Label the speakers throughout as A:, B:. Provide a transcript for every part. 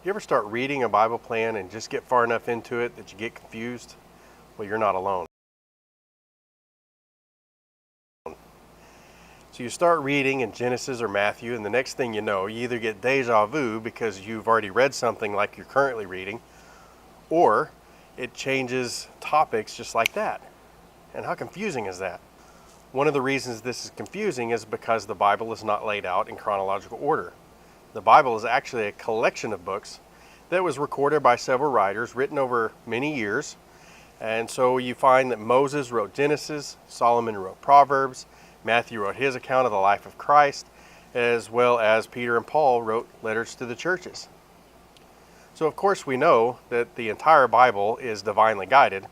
A: You ever start reading a Bible plan and just get far enough into it that you get confused? Well, you're not alone. So you start reading in Genesis or Matthew, and the next thing you know, you either get deja vu because you've already read something like you're currently reading, or it changes topics just like that. And how confusing is that? One of the reasons this is confusing is because the Bible is not laid out in chronological order. The Bible is actually a collection of books that was recorded by several writers, written over many years. And so you find that Moses wrote Genesis, Solomon wrote Proverbs, Matthew wrote his account of the life of Christ, as well as Peter and Paul wrote letters to the churches. So of course we know that the entire Bible is divinely guided,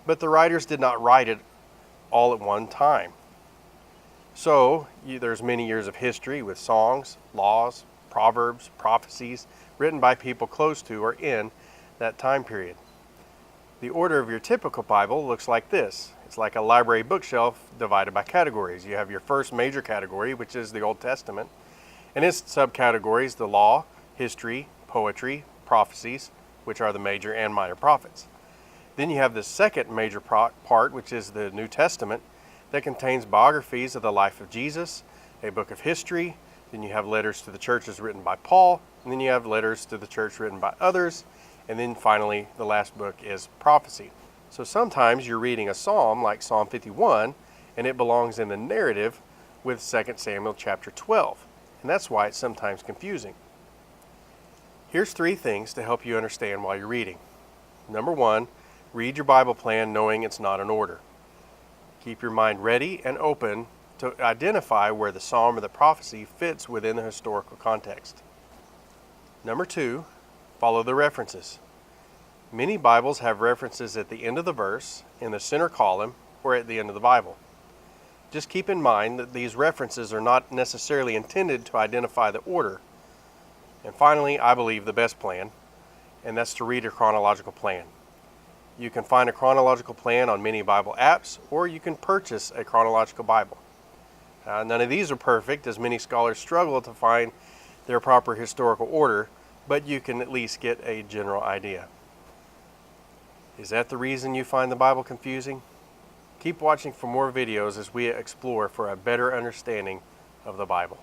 A: but the writers did not write it all at one time. So there's many years of history with songs, laws, proverbs, prophecies written by people close to or in that time period. The order of your typical Bible looks like this. It's like a library bookshelf divided by categories. You have your first major category, which is the Old Testament, and its subcategories, the law, history, poetry, prophecies, which are the major and minor prophets. Then you have the second major part, which is the New Testament, that contains biographies of the life of Jesus, a book of history. Then you have letters to the churches written by Paul, and then you have letters to the church written by others, and then finally the last book is prophecy. So sometimes you're reading a psalm like Psalm 51, and it belongs in the narrative with 2 Samuel chapter 12, and that's why it's sometimes confusing. Here's 3 things to help you understand while you're reading. Number 1, read your Bible plan knowing it's not in order. Keep your mind ready and open to identify where the psalm or the prophecy fits within the historical context. Number 2, follow the references. Many Bibles have references at the end of the verse, in the center column, or at the end of the Bible. Just keep in mind that these references are not necessarily intended to identify the order. And finally, I believe the best plan, and that's to read a chronological plan. You can find a chronological plan on many Bible apps, or you can purchase a chronological Bible. None of these are perfect, as many scholars struggle to find their proper historical order, but you can at least get a general idea. Is that the reason you find the Bible confusing? Keep watching for more videos as we explore for a better understanding of the Bible.